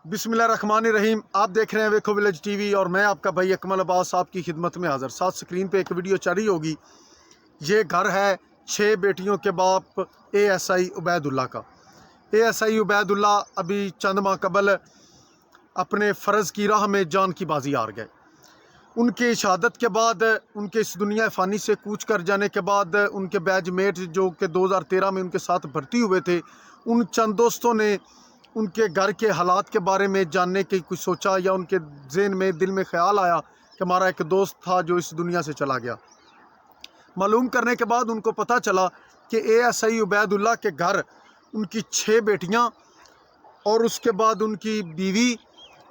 बिस्मिल्लाहिर्रहमानिर्रहीम। आप देख रहे हैं वेखो विलेज टीवी और मैं आपका भाई अकमल अब्बास आपकी खिदमत में हाज़िर। साथ स्क्रीन पे एक वीडियो चल रही होगी। ये घर है 6 बेटियों के बाप ASI उबैदुल्ला का। ASI उबैदुल्ला अभी चंद माह कबल अपने फ़र्ज़ की राह में जान की बाजी हार गए। उनकी शहादत के बाद, उनके इस दुनिया फ़ानी से कूच कर जाने के बाद, उनके बैचमेट जो कि 2013 में उनके साथ भर्ती हुए थे, उन चंद दोस्तों ने उनके घर के हालात के बारे में जानने की कुछ सोचा, या उनके ज़हन में दिल में ख़्याल आया कि हमारा एक दोस्त था जो इस दुनिया से चला गया। मालूम करने के बाद उनको पता चला कि ASI उबैदुल्ला के घर उनकी 6 बेटियां और उसके बाद उनकी बीवी,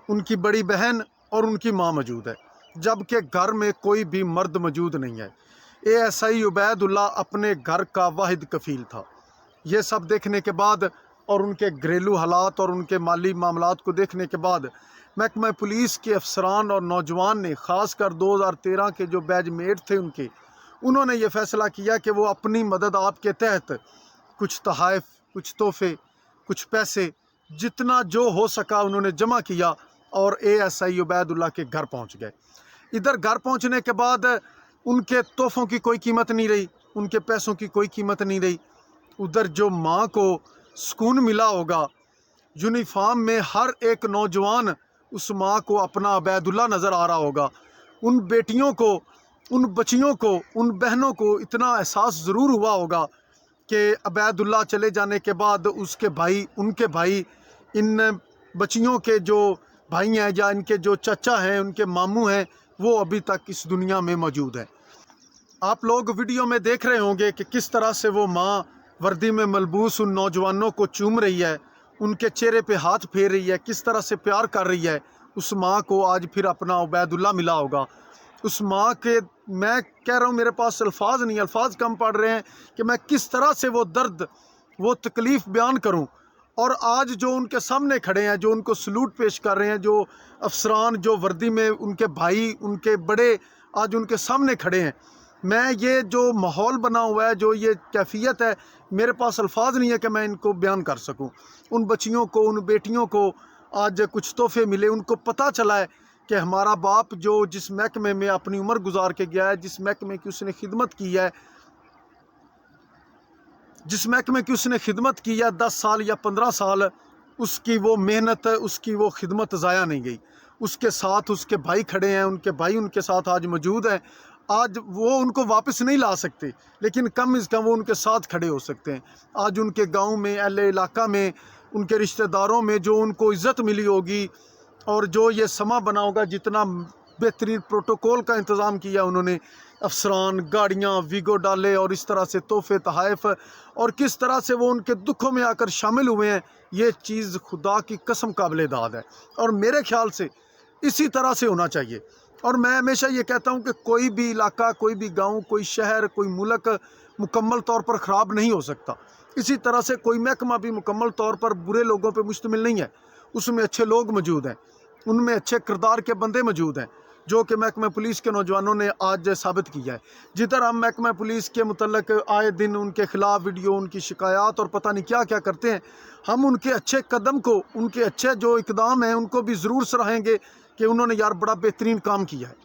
उनकी बड़ी बहन और उनकी माँ मौजूद है, जबकि घर में कोई भी मर्द मौजूद नहीं है। ASI उबैदुल्ला अपने घर का वाहिद कफ़ील था। ये सब देखने के बाद और उनके घरेलू हालात और उनके माली मामलात को देखने के बाद महकमा पुलिस के अफसरान और नौजवान ने, ख़ास कर 2013 के जो बैचमेट थे उन्होंने ये फ़ैसला किया कि वो अपनी मदद आपके तहत कुछ तोहफ़े, कुछ तोहफ़े, कुछ पैसे, जितना जो हो सका उन्होंने जमा किया और ASI उबैदुल्ला के घर पहुंच गए। इधर घर पहुंचने के बाद उनके तोहफ़ों की कोई कीमत नहीं रही, उनके पैसों की कोई कीमत नहीं रही। उधर जो माँ को सुकून मिला होगा, यूनिफॉर्म में हर एक नौजवान उस माँ को अपना उबैदुल्ला नज़र आ रहा होगा। उन बेटियों को, उन बच्चियों को, उन बहनों को इतना एहसास ज़रूर हुआ होगा कि उबैदुल्ला चले जाने के बाद उसके भाई, उनके भाई, इन बच्चियों के जो भाई हैं या इनके जो चचा हैं, उनके मामू हैं, वो अभी तक इस दुनिया में मौजूद हैं। आप लोग वीडियो में देख रहे होंगे कि किस तरह से वो माँ वर्दी में मलबूस उन नौजवानों को चूम रही है, उनके चेहरे पे हाथ फेर रही है, किस तरह से प्यार कर रही है। उस माँ को आज फिर अपना उबैदुल्ला मिला होगा। उस माँ के, मैं कह रहा हूँ, मेरे पास अल्फाज नहीं, अल्फाज कम पड़ रहे हैं कि मैं किस तरह से वो दर्द, वो तकलीफ़ बयान करूँ। और आज जो उनके सामने खड़े हैं, जो उनको सलूट पेश कर रहे हैं, जो अफसरान, जो वर्दी में उनके भाई, उनके बड़े आज उनके सामने खड़े हैं, मैं ये जो माहौल बना हुआ है, जो ये कैफियत है, मेरे पास अल्फाज नहीं है कि मैं इनको बयान कर सकूं। उन बच्चियों को, उन बेटियों को आज कुछ तोहफे मिले। उनको पता चला है कि हमारा बाप जो जिस महकमे में अपनी उम्र गुजार के गया है, जिस महकमे की उसने खिदमत की है, जिस महकमे की उसने खिदमत की है 10 साल या 15 साल, उसकी वो मेहनत, उसकी वो खिदमत ज़ाया नहीं गई। उसके साथ उसके भाई खड़े हैं, उनके भाई उनके साथ आज मौजूद हैं। आज वो उनको वापस नहीं ला सकते, लेकिन कम से कम वो उनके साथ खड़े हो सकते हैं। आज उनके गांव में, अहले इलाका में, उनके रिश्तेदारों में जो उनको इज़्ज़त मिली होगी और जो ये समा बना होगा, जितना बेहतरीन प्रोटोकॉल का इंतज़ाम किया उन्होंने, अफसरान, गाड़ियाँ, वीगो डाले और इस तरह से तोहफ़े, तोहफ़, और किस तरह से वो उनके दुखों में आकर शामिल हुए हैं, ये चीज़ खुदा की कसम काबिले दाद है। और मेरे ख्याल से इसी तरह से होना चाहिए। और मैं हमेशा ये कहता हूँ कि कोई भी इलाका, कोई भी गांव, कोई शहर, कोई मुल्क मुकम्मल तौर पर ख़राब नहीं हो सकता। इसी तरह से कोई महकमा भी मुकम्मल तौर पर बुरे लोगों पे मुश्तमिल नहीं है। उसमें अच्छे लोग मौजूद हैं, उनमें अच्छे किरदार के बंदे मौजूद हैं, जो कि महकमा पुलिस के नौजवानों ने आज साबित किया है। जिधर हम महकमा पुलिस के मुतल्लिक आए दिन उनके ख़िलाफ़ वीडियो, उनकी शिकायत और पता नहीं क्या क्या करते हैं, हम उनके अच्छे कदम को, उनके अच्छे जो इक़दाम हैं, उनको भी ज़रूर सराहेंगे कि उन्होंने यार बड़ा बेहतरीन काम किया है।